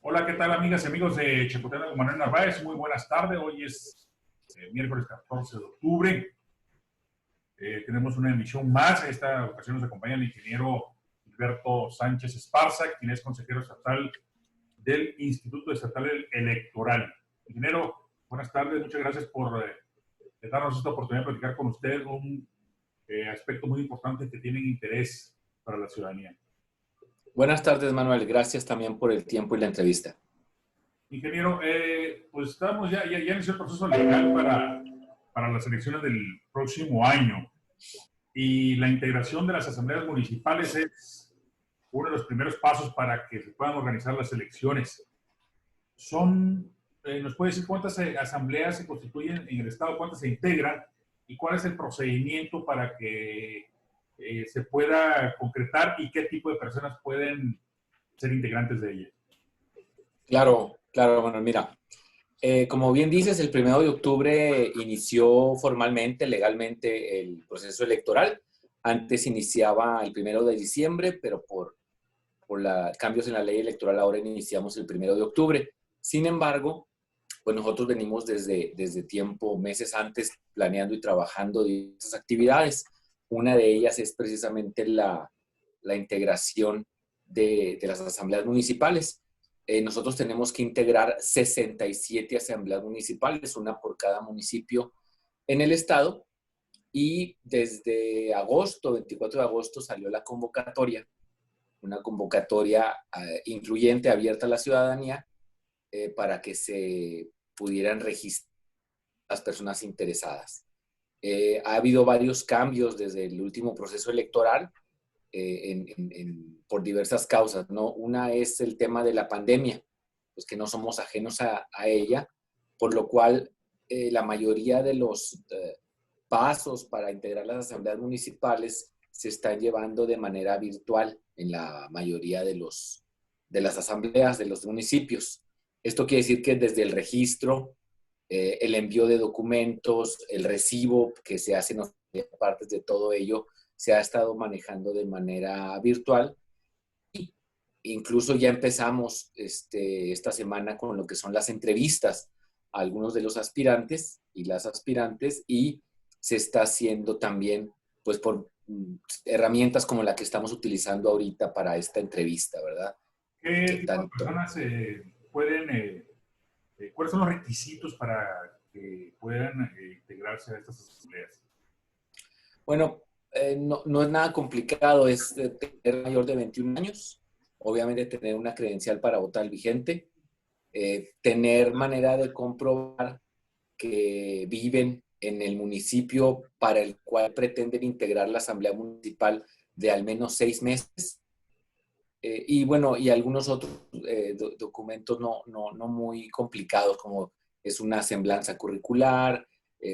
Hola, ¿qué tal amigas y amigos de Chapultepec con Manuel Narváez? Muy buenas tardes. Hoy es miércoles 14 de octubre. Tenemos una emisión más. En esta ocasión nos acompaña el ingeniero Gilberto Sánchez Esparza, quien es consejero estatal del Instituto Estatal Electoral. Ingeniero, buenas tardes. Muchas gracias por darnos esta oportunidad de platicar con usted un aspecto muy importante que tiene interés para la ciudadanía. Buenas tardes, Manuel. Gracias también por el tiempo y la entrevista. Ingeniero, pues estamos ya inició el proceso legal para las elecciones del próximo año y la integración de las asambleas municipales es uno de los primeros pasos para que se puedan organizar las elecciones. ¿Nos puede decir cuántas asambleas se constituyen en el Estado, cuántas se integran y cuál es el procedimiento para que se pueda concretar y qué tipo de personas pueden ser integrantes de ella? Claro, Manuel. Mira, como bien dices, el 1 de octubre inició formalmente, legalmente, el proceso electoral. Antes iniciaba el 1 de diciembre, pero por cambios en la ley electoral ahora iniciamos el 1 de octubre. Sin embargo, pues nosotros venimos desde tiempo, meses antes, planeando y trabajando diversas actividades. Una de ellas es precisamente la integración de las asambleas municipales. Nosotros tenemos que integrar 67 asambleas municipales, una por cada municipio en el estado, y desde agosto, 24 de agosto, salió la convocatoria, una convocatoria incluyente, abierta a la ciudadanía, para que se pudieran registrar las personas interesadas. Ha habido varios cambios desde el último proceso electoral, por diversas causas, ¿no? Una es el tema de la pandemia, pues que no somos ajenos a ella, por lo cual la mayoría de los pasos para integrar las asambleas municipales se están llevando de manera virtual en la mayoría de las asambleas de los municipios. Esto quiere decir que desde el registro, el envío de documentos, el recibo que se hace en partes de todo ello, se ha estado manejando de manera virtual. Y incluso ya empezamos esta semana con lo que son las entrevistas a algunos de los aspirantes y las aspirantes, y se está haciendo también pues por herramientas como la que estamos utilizando ahorita para esta entrevista, ¿verdad? ¿Qué Que tipo de tanto... personas pueden, cuáles son los requisitos para que puedan integrarse a estas asambleas? Bueno, no es nada complicado, es tener mayor de 21 años, obviamente tener una credencial para votar vigente, tener manera de comprobar que viven en el municipio para el cual pretenden integrar la asamblea municipal de al menos 6 meses. Y bueno, y algunos otros documentos no muy complicados, como es una semblanza curricular,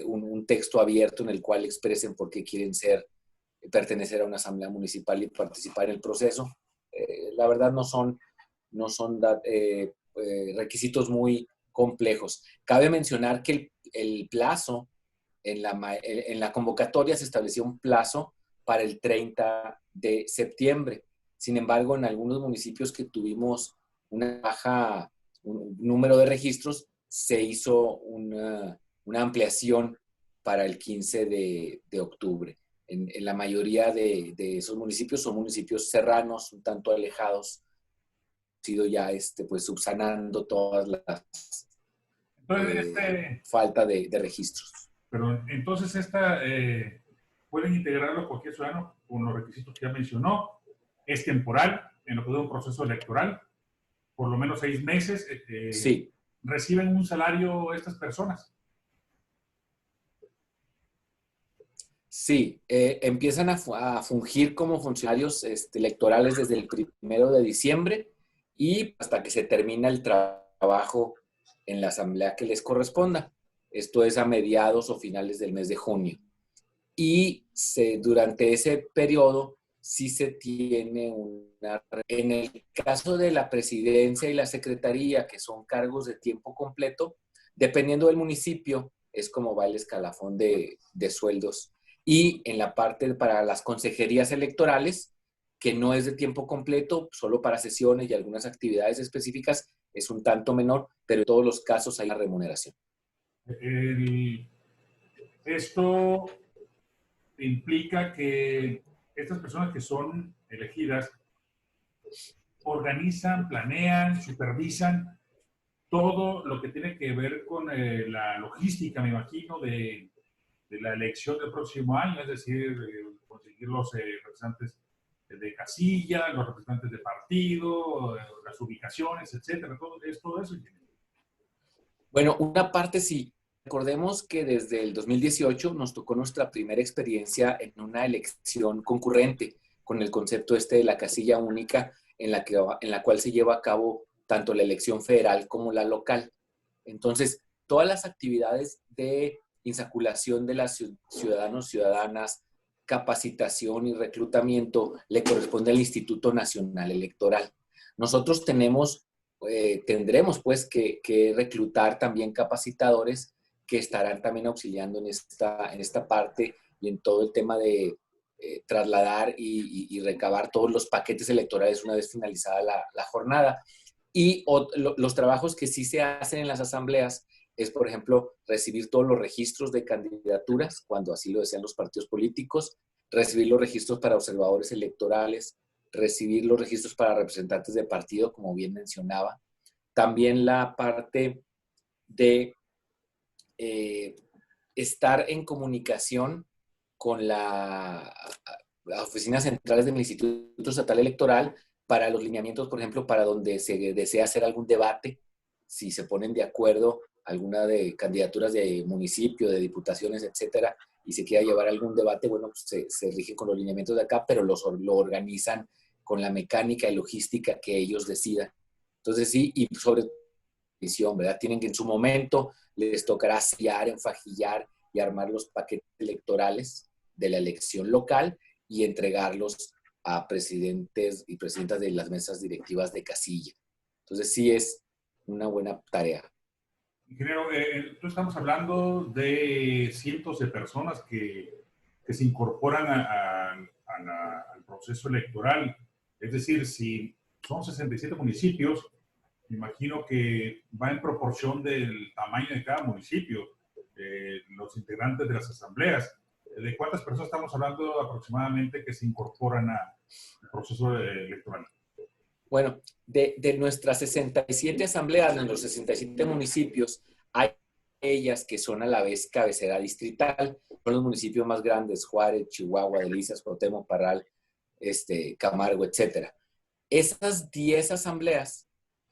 un texto abierto en el cual expresen por qué quieren pertenecer a una asamblea municipal y participar en el proceso. La verdad no son requisitos muy complejos. Cabe mencionar que el plazo en la convocatoria se estableció un plazo para el 30 de septiembre. Sin embargo, en algunos municipios que tuvimos un número de registros, se hizo una ampliación para el 15 de octubre. En la mayoría de esos municipios son municipios serranos, un tanto alejados, sido ya pues subsanando todas las Entonces, falta de registros. pero entonces pueden integrarlo cualquier ciudadano con los requisitos que ya mencionó, es temporal en lo que es un proceso electoral, por lo menos 6 meses, Sí, reciben un salario estas personas. sí, empiezan a fungir como funcionarios electorales desde el 1 de diciembre y hasta que se termina el trabajo en la asamblea que les corresponda. Esto es a mediados o finales del mes de junio. Y durante ese periodo sí se tiene una... En el caso de la presidencia y la secretaría, que son cargos de tiempo completo, dependiendo del municipio, es como va el escalafón de sueldos. Y en la parte para las consejerías electorales, que no es de tiempo completo, solo para sesiones y algunas actividades específicas, es un tanto menor, pero en todos los casos hay una remuneración. Esto implica que estas personas que son elegidas organizan, planean, supervisan todo lo que tiene que ver con la logística, me imagino, de la elección del próximo año, es decir, conseguir los representantes de casilla, los representantes de partido, las ubicaciones, etcétera, todo eso. Bueno, una parte sí. Recordemos que desde el 2018 nos tocó nuestra primera experiencia en una elección concurrente con el concepto este de la casilla única en la cual se lleva a cabo tanto la elección federal como la local. Entonces, todas las actividades de insaculación de las ciudadanos, ciudadanas, capacitación y reclutamiento le corresponde al Instituto Nacional Electoral. Nosotros tendremos pues que reclutar también capacitadores que estarán también auxiliando en esta parte y en todo el tema de trasladar y recabar todos los paquetes electorales una vez finalizada la jornada. Y los trabajos que sí se hacen en las asambleas es, por ejemplo, recibir todos los registros de candidaturas, cuando así lo desean los partidos políticos, recibir los registros para observadores electorales, recibir los registros para representantes de partido, como bien mencionaba. También la parte de estar en comunicación con las oficinas centrales del Instituto Estatal Electoral para los lineamientos, por ejemplo, para donde se desea hacer algún debate, si se ponen de acuerdo alguna de candidaturas de municipio, de diputaciones, etcétera, y se quiera llevar algún debate, bueno, pues se rige con los lineamientos de acá, pero lo organizan con la mecánica y logística que ellos decidan. Entonces sí, y sobre todo, ¿verdad? Tienen que en su momento les tocará sellar, enfajillar y armar los paquetes electorales de la elección local y entregarlos a presidentes y presidentas de las mesas directivas de casilla. Entonces sí es una buena tarea. Ingeniero, tú estamos hablando de cientos de personas que se incorporan al proceso electoral. Es decir, si son 67 municipios, me imagino que va en proporción del tamaño de cada municipio, los integrantes de las asambleas. ¿De cuántas personas estamos hablando aproximadamente que se incorporan al proceso electoral? Bueno, de nuestras 67 asambleas, en los 67 municipios, hay ellas que son a la vez cabecera distrital. Son los municipios más grandes: Juárez, Chihuahua, Delicias, Cuauhtémoc, Parral, Camargo, etcétera. Esas 10 asambleas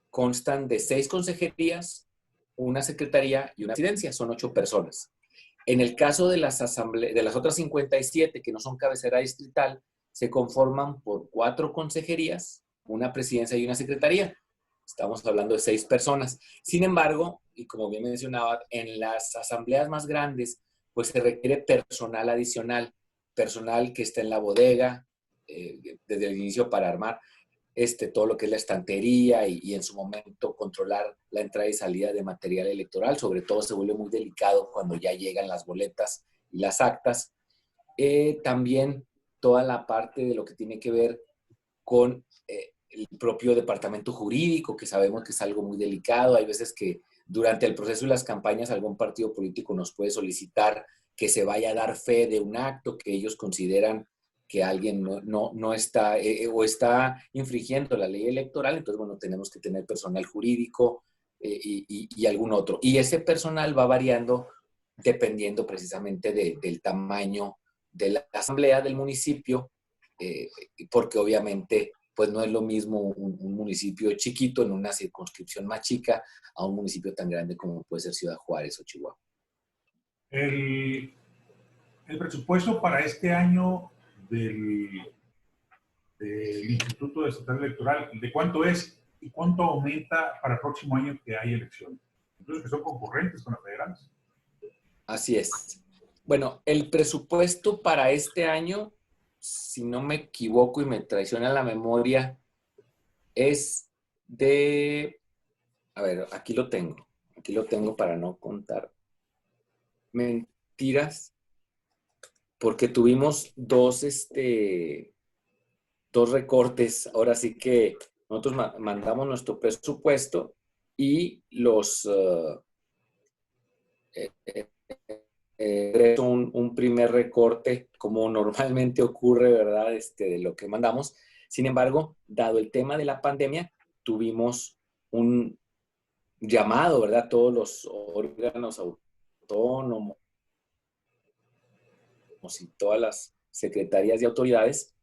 constan de 6 consejerías, una secretaría y una presidencia. Son 8 personas. En el caso de las otras 57 que no son cabecera distrital, se conforman por 4 consejerías, una presidencia y una secretaría. Estamos hablando de 6 personas. Sin embargo, y como bien mencionaba, en las asambleas más grandes, pues se requiere personal adicional, personal que esté en la bodega desde el inicio para armar todo lo que es la estantería y en su momento controlar la entrada y salida de material electoral. Sobre todo se vuelve muy delicado cuando ya llegan las boletas y las actas. También toda la parte de lo que tiene que ver con el propio departamento jurídico, que sabemos que es algo muy delicado. Hay veces que durante el proceso de las campañas algún partido político nos puede solicitar que se vaya a dar fe de un acto que ellos consideran que alguien no está o está infringiendo la ley electoral. Entonces, bueno, tenemos que tener personal jurídico y algún otro. Y ese personal va variando dependiendo precisamente del tamaño de la asamblea del municipio, porque obviamente pues no es lo mismo un municipio chiquito en una circunscripción más chica a un municipio tan grande como puede ser Ciudad Juárez o Chihuahua. El presupuesto para este año del Instituto Estatal Electoral, ¿de cuánto es y cuánto aumenta para el próximo año que hay elecciones? Entonces, que son concurrentes con las federales. Así es. Bueno, el presupuesto para este año, si no me equivoco y me traiciona la memoria, es de... A ver, aquí lo tengo para no contar mentiras, porque tuvimos dos dos recortes. Ahora sí que nosotros mandamos nuestro presupuesto y un primer recorte, como normalmente ocurre, ¿verdad? De lo que mandamos. Sin embargo, dado el tema de la pandemia, tuvimos un llamado, ¿verdad? Todos los órganos autónomos y todas las secretarías y autoridades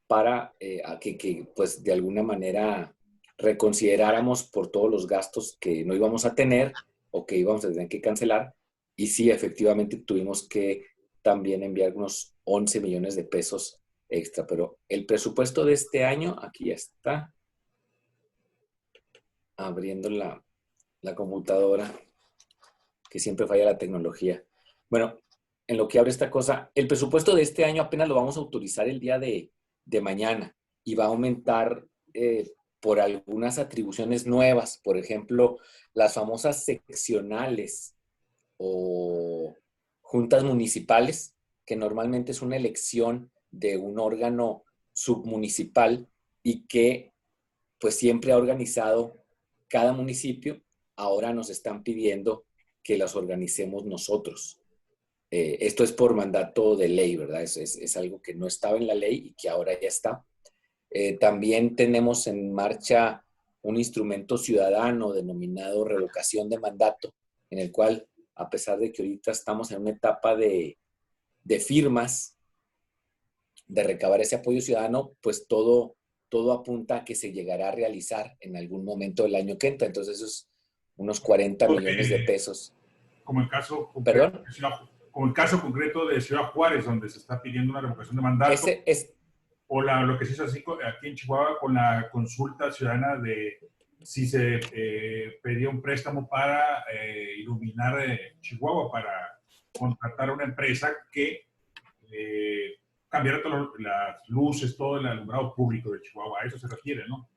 para que, pues, de alguna manera reconsideráramos por todos los gastos que no íbamos a tener o que íbamos a tener que cancelar. Y sí, efectivamente tuvimos que también enviar unos 11 millones de pesos extra. Pero el presupuesto de este año, aquí ya está, abriendo la computadora, que siempre falla la tecnología. Bueno, en lo que abre esta cosa, el presupuesto de este año apenas lo vamos a autorizar el día de mañana y va a aumentar por algunas atribuciones nuevas, por ejemplo, las famosas seccionales o juntas municipales, que normalmente es una elección de un órgano submunicipal y que pues siempre ha organizado cada municipio. Ahora nos están pidiendo que las organicemos nosotros. Esto es por mandato de ley, ¿verdad? Es algo que no estaba en la ley y que ahora ya está. También tenemos en marcha un instrumento ciudadano denominado revocación de mandato, en el cual, a pesar de que ahorita estamos en una etapa de firmas, de recabar ese apoyo ciudadano, pues todo apunta a que se llegará a realizar en algún momento del año que entra. Entonces, eso es unos 40 millones de pesos. Como el caso concreto, ¿Perdón? como el caso concreto de Ciudad Juárez, donde se está pidiendo una revocación de mandato. O lo que se hizo así aquí en Chihuahua con la consulta ciudadana de si se pedía un préstamo para iluminar Chihuahua, para contratar a una empresa que cambiara todas las luces, todo el alumbrado público de Chihuahua. A eso se refiere, ¿no?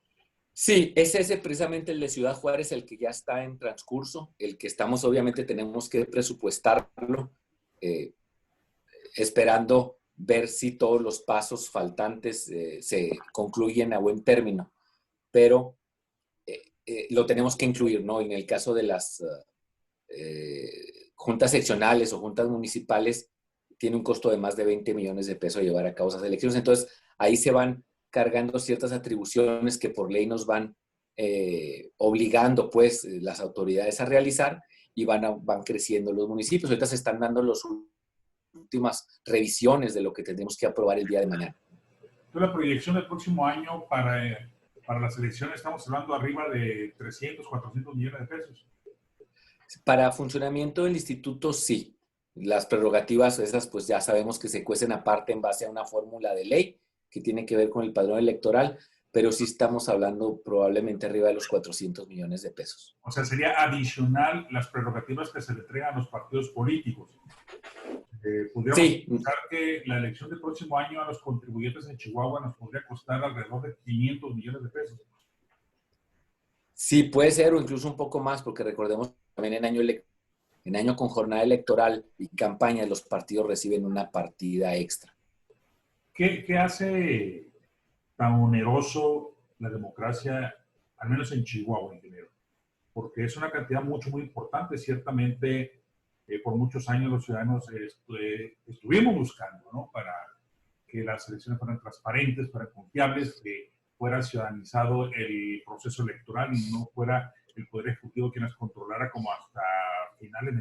Sí, ese es precisamente el de Ciudad Juárez, el que ya está en transcurso, el que estamos, obviamente, tenemos que presupuestarlo, esperando ver si todos los pasos faltantes se concluyen a buen término, pero lo tenemos que incluir, ¿no? En el caso de las juntas seccionales o juntas municipales, tiene un costo de más de 20 millones de pesos llevar a cabo esas elecciones. Entonces, ahí se van cargando ciertas atribuciones que por ley nos van obligando, pues, las autoridades a realizar y van creciendo los municipios. Ahorita se están dando las últimas revisiones de lo que tendremos que aprobar el día de mañana. Entonces, la proyección del próximo año para las elecciones, estamos hablando arriba de 300, 400 millones de pesos. Para funcionamiento del instituto, sí. Las prerrogativas esas, pues ya sabemos que se cuecen aparte en base a una fórmula de ley que tiene que ver con el padrón electoral, pero sí estamos hablando probablemente arriba de los 400 millones de pesos. O sea, sería adicional las prerrogativas que se le entregan a los partidos políticos. Podríamos pensar que la elección del próximo año a los contribuyentes en Chihuahua nos podría costar alrededor de 500 millones de pesos. Sí, puede ser, o incluso un poco más, porque recordemos también en año con jornada electoral y campaña, los partidos reciben una partida extra. ¿Qué hace tan oneroso la democracia, al menos en Chihuahua, ingeniero? Porque es una cantidad muy importante. Ciertamente, por muchos años los ciudadanos estuvimos buscando, ¿no?, para que las elecciones fueran transparentes, fueran confiables, que fuera ciudadanizado el proceso electoral y no fuera el Poder Ejecutivo quien las controlara como hasta finales,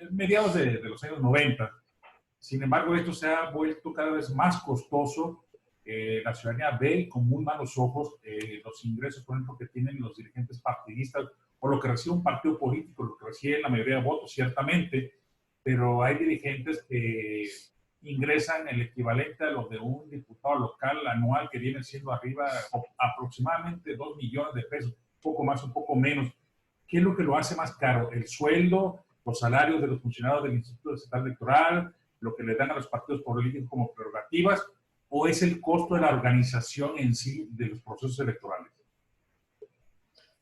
mediados de los años 90. Sin embargo, esto se ha vuelto cada vez más costoso. La ciudadanía ve con muy malos ojos los ingresos, por ejemplo, que tienen los dirigentes partidistas o lo que recibe un partido político, lo que recibe la mayoría de votos, ciertamente, pero hay dirigentes que ingresan el equivalente a lo de un diputado local anual, que viene siendo arriba aproximadamente 2 millones de pesos, un poco más, un poco menos. ¿Qué es lo que lo hace más caro? ¿El sueldo, los salarios de los funcionarios del Instituto Estatal Electoral, lo que le dan a los partidos políticos como prerrogativas, o es el costo de la organización en sí de los procesos electorales?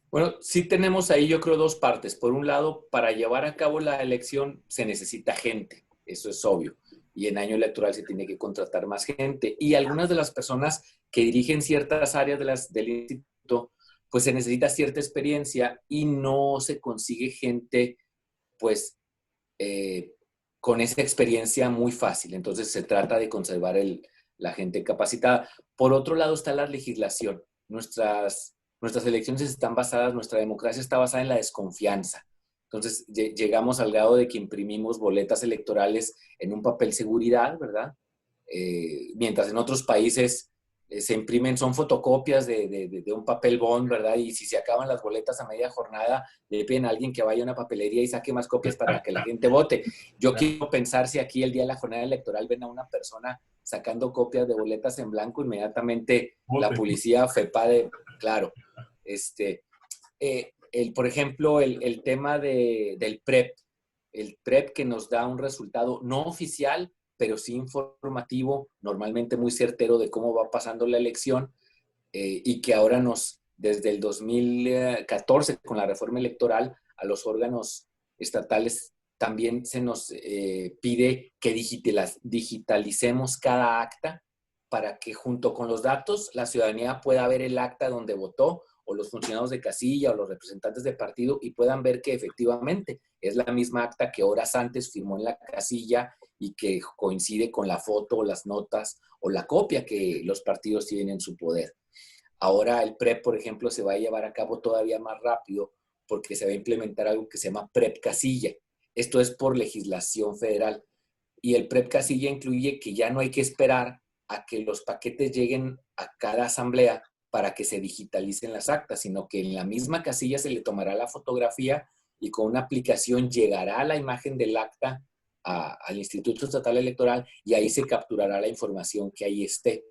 Bueno, sí tenemos ahí, yo creo, dos partes. Por un lado, para llevar a cabo la elección se necesita gente, eso es obvio. Y en año electoral se tiene que contratar más gente. Y algunas de las personas que dirigen ciertas áreas del instituto, pues se necesita cierta experiencia y no se consigue gente, pues, con esa experiencia muy fácil. Entonces se trata de conservar la gente capacitada. Por otro lado está la legislación. Nuestras elecciones están basadas, nuestra democracia está basada en la desconfianza. Entonces llegamos al grado de que imprimimos boletas electorales en un papel seguridad, ¿verdad? Mientras en otros países se imprimen, son fotocopias de un papel bond, ¿verdad? Y si se acaban las boletas a media jornada, le piden a alguien que vaya a una papelería y saque más copias para que la gente vote. Yo quiero pensar si aquí el día de la jornada electoral ven a una persona sacando copias de boletas en blanco, inmediatamente la policía, FEPADE, claro. Por ejemplo, el tema del PREP, el PREP que nos da un resultado no oficial, pero sí informativo, normalmente muy certero de cómo va pasando la elección, y que ahora desde el 2014, con la reforma electoral, a los órganos estatales también se nos pide que digitalicemos cada acta para que junto con los datos la ciudadanía pueda ver el acta donde votó, o los funcionarios de casilla o los representantes de partido, y puedan ver que efectivamente es la misma acta que horas antes firmó en la casilla y que coincide con la foto o las notas o la copia que los partidos tienen en su poder. Ahora el PREP, por ejemplo, se va a llevar a cabo todavía más rápido porque se va a implementar algo que se llama PREP casilla. Esto es por legislación federal. Y el PREP casilla incluye que ya no hay que esperar a que los paquetes lleguen a cada asamblea para que se digitalicen las actas, sino que en la misma casilla se le tomará la fotografía y con una aplicación llegará la imagen del acta al Instituto Estatal Electoral y ahí se capturará la información que ahí esté,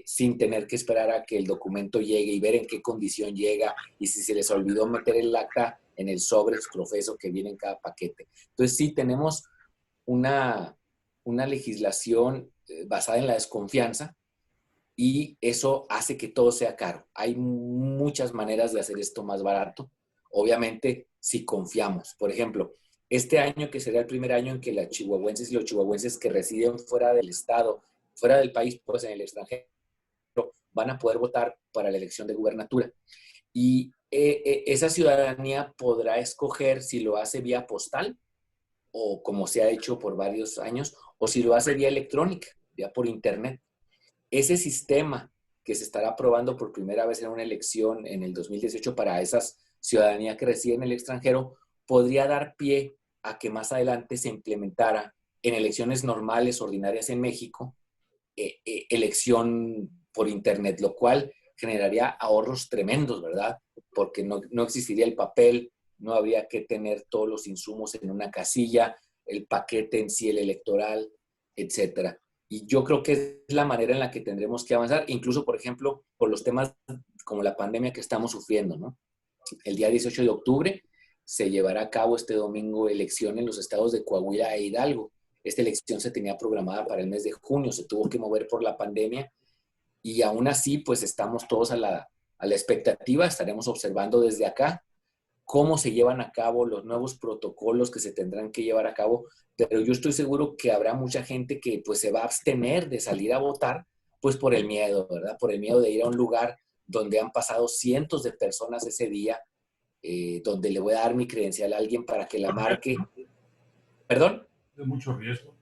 sin tener que esperar a que el documento llegue y ver en qué condición llega y si se les olvidó meter el acta en el sobre profeso que viene en cada paquete. Entonces sí tenemos una legislación basada en la desconfianza, y eso hace que todo sea caro. Hay muchas maneras de hacer esto más barato, obviamente si confiamos. Por ejemplo, este año, que será el primer año en que las chihuahuenses y los chihuahuenses que residen fuera del estado, fuera del país, pues en el extranjero, van a poder votar para la elección de gubernatura. Y esa ciudadanía podrá escoger si lo hace vía postal, o como se ha hecho por varios años, o si lo hace vía electrónica, vía por internet. Ese sistema que se estará aprobando por primera vez en una elección en el 2018 para esas ciudadanía que reside en el extranjero, podría dar pie a que más adelante se implementara en elecciones normales, ordinarias en México, elección por internet, lo cual generaría ahorros tremendos, ¿verdad? Porque no existiría el papel, no habría que tener todos los insumos en una casilla, el paquete en sí, el electoral, etcétera. Y yo creo que es la manera en la que tendremos que avanzar, incluso, por ejemplo, por los temas como la pandemia que estamos sufriendo, ¿no? El día 18 de octubre se llevará a cabo este domingo elección en los estados de Coahuila e Hidalgo. Esta elección se tenía programada para el mes de junio, se tuvo que mover por la pandemia, y aún así, pues estamos todos a la expectativa, estaremos observando desde acá cómo se llevan a cabo los nuevos protocolos que se tendrán que llevar a cabo, pero yo estoy seguro que habrá mucha gente que pues se va a abstener de salir a votar, pues por el miedo, ¿verdad? Por el miedo de ir a un lugar donde han pasado cientos de personas ese día, donde le voy a dar mi credencial a alguien para que la marque. ¿Perdón? Es mucho riesgo.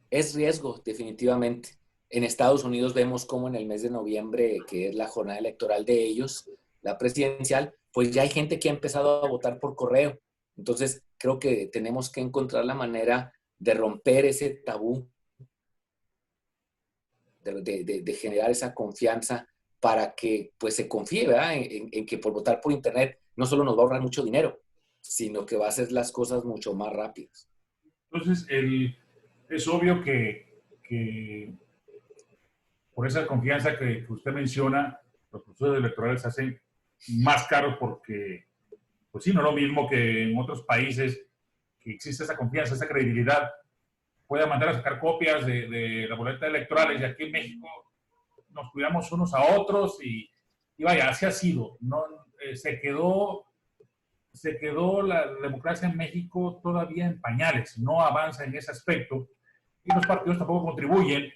Es riesgo, definitivamente. En Estados Unidos vemos cómo en el mes de noviembre, que es la jornada electoral de ellos, la presidencial, pues ya hay gente que ha empezado a votar por correo. Entonces, creo que tenemos que encontrar la manera de romper ese tabú, de generar esa confianza para que pues se confíe, ¿verdad? En que por votar por internet no solo nos va a ahorrar mucho dinero, sino que va a hacer las cosas mucho más rápidas. Entonces, es obvio que por esa confianza que usted menciona, los procesos electorales se hacen más caros porque, pues sí, no es lo mismo que en otros países que existe esa confianza, esa credibilidad, pueda mandar a sacar copias de las boletas electorales, y aquí en México nos cuidamos unos a otros y vaya, así ha sido. No, se quedó la democracia en México todavía en pañales, no avanza en ese aspecto y los partidos tampoco contribuyen,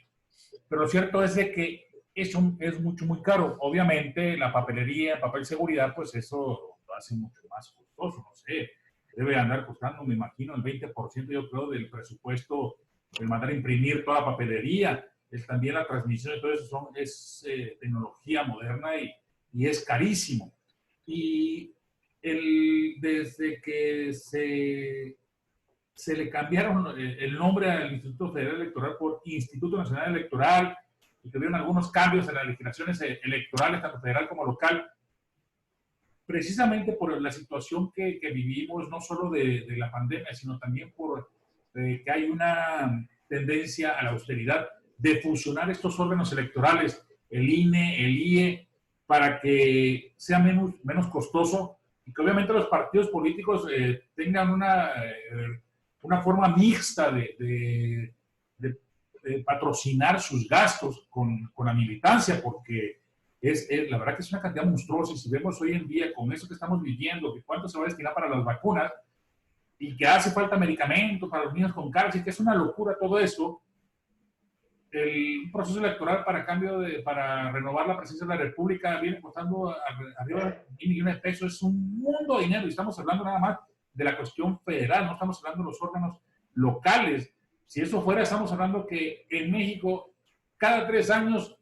pero lo cierto es de que eso es mucho, muy caro. Obviamente, la papelería, papel seguridad, pues eso lo hace mucho más costoso, no sé. Debe andar costando, me imagino, el 20%, yo creo, del presupuesto, el mandar a imprimir toda la papelería. Es también la transmisión y todo eso es tecnología moderna y es carísimo. Y desde que se le cambiaron el nombre al Instituto Federal Electoral por Instituto Nacional Electoral y que hubieron algunos cambios en las legislaciones electorales, tanto federal como local, precisamente por la situación que vivimos, no solo de la pandemia, sino también por que hay una tendencia a la austeridad de fusionar estos órganos electorales, el INE, el IE, para que sea menos costoso y que obviamente los partidos políticos tengan una forma mixta de patrocinar sus gastos con la militancia, porque la verdad que es una cantidad monstruosa y si vemos hoy en día con eso que estamos viviendo, que cuánto se va a destinar para las vacunas y que hace falta medicamentos para los niños con cáncer, que es una locura todo eso, el proceso electoral para renovar la presidencia de la República viene costando arriba de 1.000 millones de pesos, es un mundo de dinero y estamos hablando nada más de la cuestión federal, no estamos hablando de los órganos locales. Si eso fuera, estamos hablando que en México cada 3 años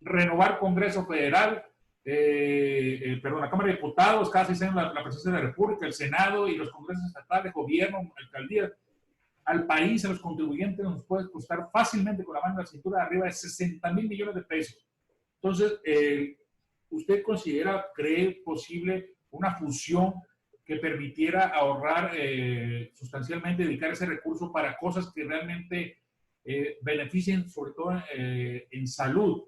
renovar Congreso Federal, perdón, la Cámara de Diputados, cada 6 años la presidencia de la República, el Senado y los congresos estatales, gobierno, alcaldías, al país, a los contribuyentes, nos puede costar fácilmente con la mano de la cintura arriba de 60.000 millones de pesos. Entonces, ¿usted cree posible una fusión que permitiera ahorrar sustancialmente, dedicar ese recurso para cosas que realmente beneficien, sobre todo en salud?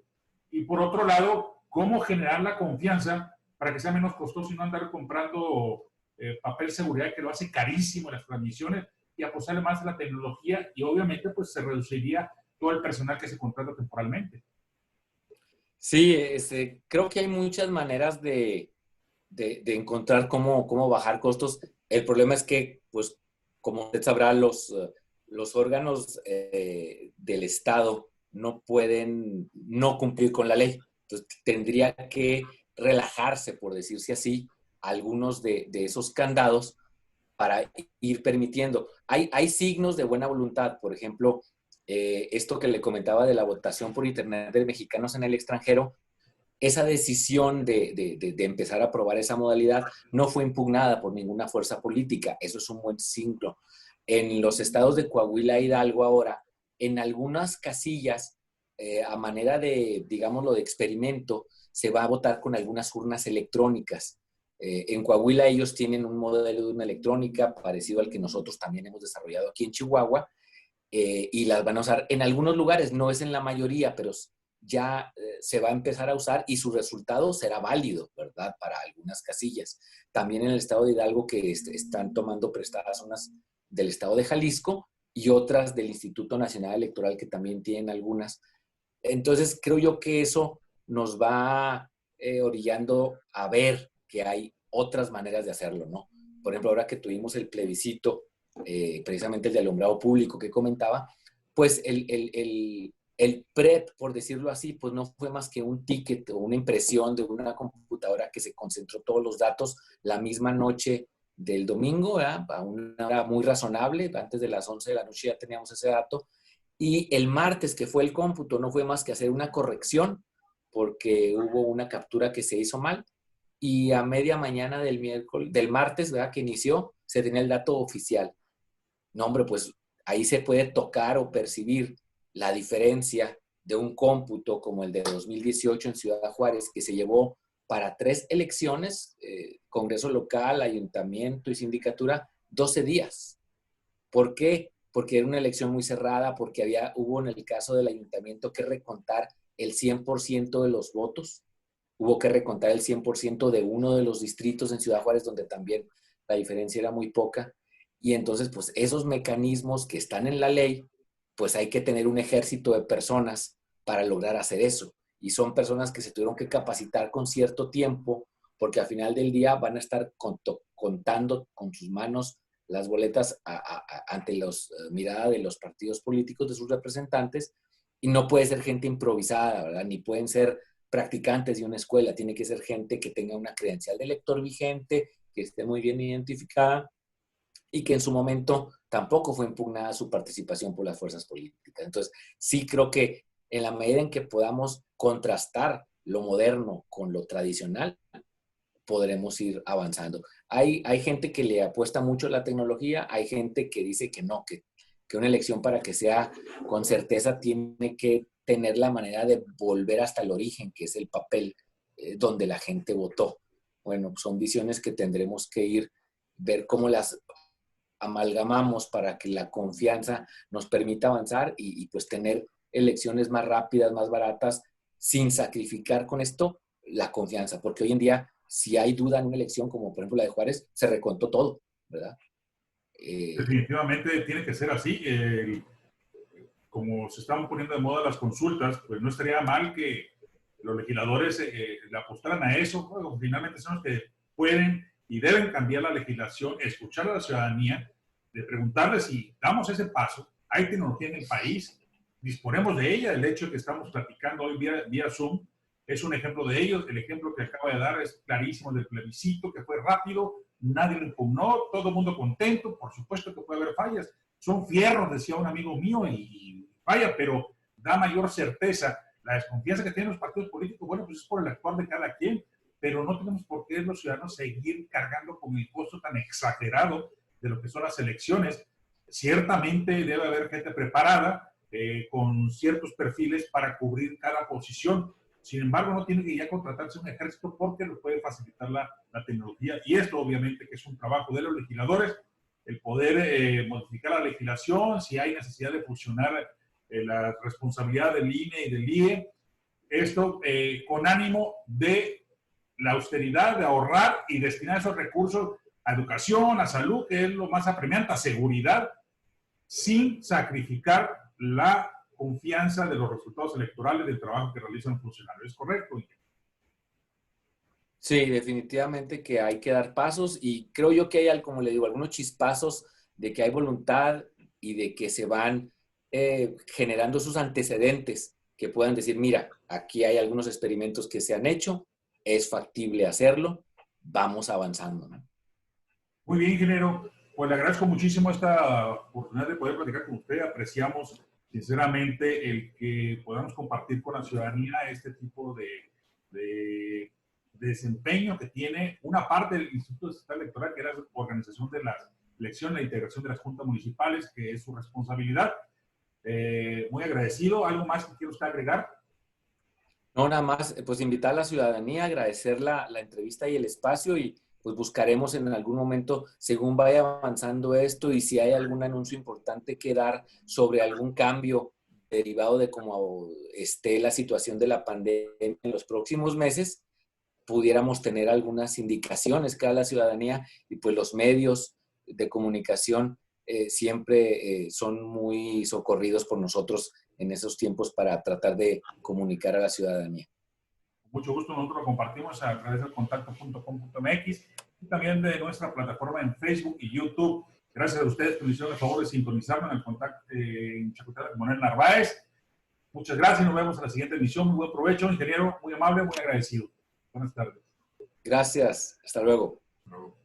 Y por otro lado, ¿cómo generar la confianza para que sea menos costoso y no andar comprando papel seguridad que lo hace carísimo en las transmisiones y apostarle más a la tecnología y obviamente pues se reduciría todo el personal que se contrata temporalmente? Sí, creo que hay muchas maneras de encontrar cómo bajar costos. El problema es que, pues, como usted sabrá, los órganos del Estado no pueden no cumplir con la ley. Entonces, tendría que relajarse, por decirse así, algunos de esos candados para ir permitiendo. Hay signos de buena voluntad, por ejemplo, esto que le comentaba de la votación por Internet de mexicanos en el extranjero, esa decisión de empezar a probar esa modalidad no fue impugnada por ninguna fuerza política. Eso es un buen signo. En los estados de Coahuila e Hidalgo ahora, en algunas casillas, a manera de, digámoslo, de experimento, se va a votar con algunas urnas electrónicas. En Coahuila ellos tienen un modelo de urna electrónica parecido al que nosotros también hemos desarrollado aquí en Chihuahua, y las van a usar en algunos lugares, no es en la mayoría, pero ya se va a empezar a usar y su resultado será válido, ¿verdad? Para algunas casillas. También en el estado de Hidalgo, que están tomando prestadas unas del estado de Jalisco y otras del Instituto Nacional Electoral, que también tienen algunas. Entonces, creo yo que eso nos va orillando a ver que hay otras maneras de hacerlo, ¿no? Por ejemplo, ahora que tuvimos el plebiscito, precisamente el de alumbrado público que comentaba, pues el PREP, por decirlo así, pues no fue más que un ticket o una impresión de una computadora que se concentró todos los datos la misma noche del domingo, ¿verdad? A una hora muy razonable, antes de las 11 de la noche ya teníamos ese dato, y el martes, que fue el cómputo, no fue más que hacer una corrección, porque hubo una captura que se hizo mal, y a media mañana del martes, ¿verdad? Que inició, se tenía el dato oficial. No, hombre, pues ahí se puede tocar o percibir la diferencia de un cómputo como el de 2018 en Ciudad Juárez, que se llevó para 3 elecciones, Congreso local, ayuntamiento y sindicatura, 12 días. ¿Por qué? Porque era una elección muy cerrada, porque hubo en el caso del ayuntamiento que recontar el 100% de los votos, hubo que recontar el 100% de uno de los distritos en Ciudad Juárez, donde también la diferencia era muy poca. Y entonces, pues esos mecanismos que están en la ley, pues hay que tener un ejército de personas para lograr hacer eso. Y son personas que se tuvieron que capacitar con cierto tiempo, porque al final del día van a estar contando con sus manos las boletas ante la mirada de los partidos políticos, de sus representantes, Y no puede ser gente improvisada, ¿verdad? Ni pueden ser practicantes de una escuela. Tiene que ser gente que tenga una credencial de elector vigente, que esté muy bien identificada y que en su momento tampoco fue impugnada su participación por las fuerzas políticas. Entonces, sí creo que en la medida en que podamos contrastar lo moderno con lo tradicional, podremos ir avanzando. Hay gente que le apuesta mucho a la tecnología, hay gente que dice que no, que una elección para que sea con certeza tiene que tener la manera de volver hasta el origen, que es el papel donde la gente votó. Bueno, son visiones que tendremos que ir, ver cómo las amalgamamos para que la confianza nos permita avanzar y pues tener elecciones más rápidas, más baratas, sin sacrificar con esto la confianza, porque hoy en día si hay duda en una elección, como por ejemplo la de Juárez, se recontó todo, ¿verdad? Definitivamente tiene que ser así. Como se están poniendo de moda las consultas, pues no estaría mal que los legisladores le apostaran a eso. Bueno, finalmente son los que pueden y deben cambiar la legislación, escuchar a la ciudadanía, de preguntarle si damos ese paso. Hay tecnología en el país, disponemos de ella. El hecho de que estamos platicando hoy vía Zoom es un ejemplo de ello. El ejemplo que acaba de dar es clarísimo del plebiscito, que fue rápido, nadie lo impugnó, todo el mundo contento. Por supuesto que puede haber fallas. Son fierros, decía un amigo mío, y vaya, pero da mayor certeza. La desconfianza que tienen los partidos políticos, bueno, pues es por el actuar de cada quien, pero no tenemos por qué los ciudadanos seguir cargando con el costo tan exagerado de lo que son las elecciones. Ciertamente debe haber gente preparada con ciertos perfiles para cubrir cada posición. Sin embargo, no tiene que ya contratarse un ejército porque lo puede facilitar la tecnología. Y esto, obviamente, que es un trabajo de los legisladores, el poder modificar la legislación, si hay necesidad de fusionar la responsabilidad del INE y del IE. Esto con ánimo de la austeridad, de ahorrar y destinar esos recursos a educación, a salud, que es lo más apremiante, a seguridad, sin sacrificar la confianza de los resultados electorales del trabajo que realizan los funcionarios. ¿Es correcto? Sí, definitivamente que hay que dar pasos y creo yo que hay, como le digo, algunos chispazos de que hay voluntad y de que se van generando sus antecedentes que puedan decir, mira, aquí hay algunos experimentos que se han hecho, es factible hacerlo, vamos avanzando, ¿no? Muy bien, ingeniero. Pues le agradezco muchísimo esta oportunidad de poder platicar con usted. Apreciamos sinceramente el que podamos compartir con la ciudadanía este tipo de desempeño que tiene una parte del Instituto Estatal Electoral, que era la organización de las elecciones, la integración de las juntas municipales, que es su responsabilidad. Muy agradecido. ¿Algo más que quiero usted agregar? No, nada más, pues invitar a la ciudadanía, agradecer la entrevista y el espacio y pues buscaremos en algún momento, según vaya avanzando esto y si hay algún anuncio importante que dar sobre algún cambio derivado de cómo esté la situación de la pandemia en los próximos meses, pudiéramos tener algunas indicaciones que da la ciudadanía y pues los medios de comunicación siempre son muy socorridos por nosotros en esos tiempos para tratar de comunicar a la ciudadanía. Con mucho gusto, nosotros lo compartimos a través del contacto.com.mx y también de nuestra plataforma en Facebook y YouTube. Gracias a ustedes por hicieron el favor de sintonizarnos en el contacto en Chapultepec con Manuel Narváez. Muchas gracias y nos vemos en la siguiente emisión. Muy buen provecho, ingeniero, muy amable, muy agradecido. Buenas tardes. Gracias, hasta luego. Hasta luego.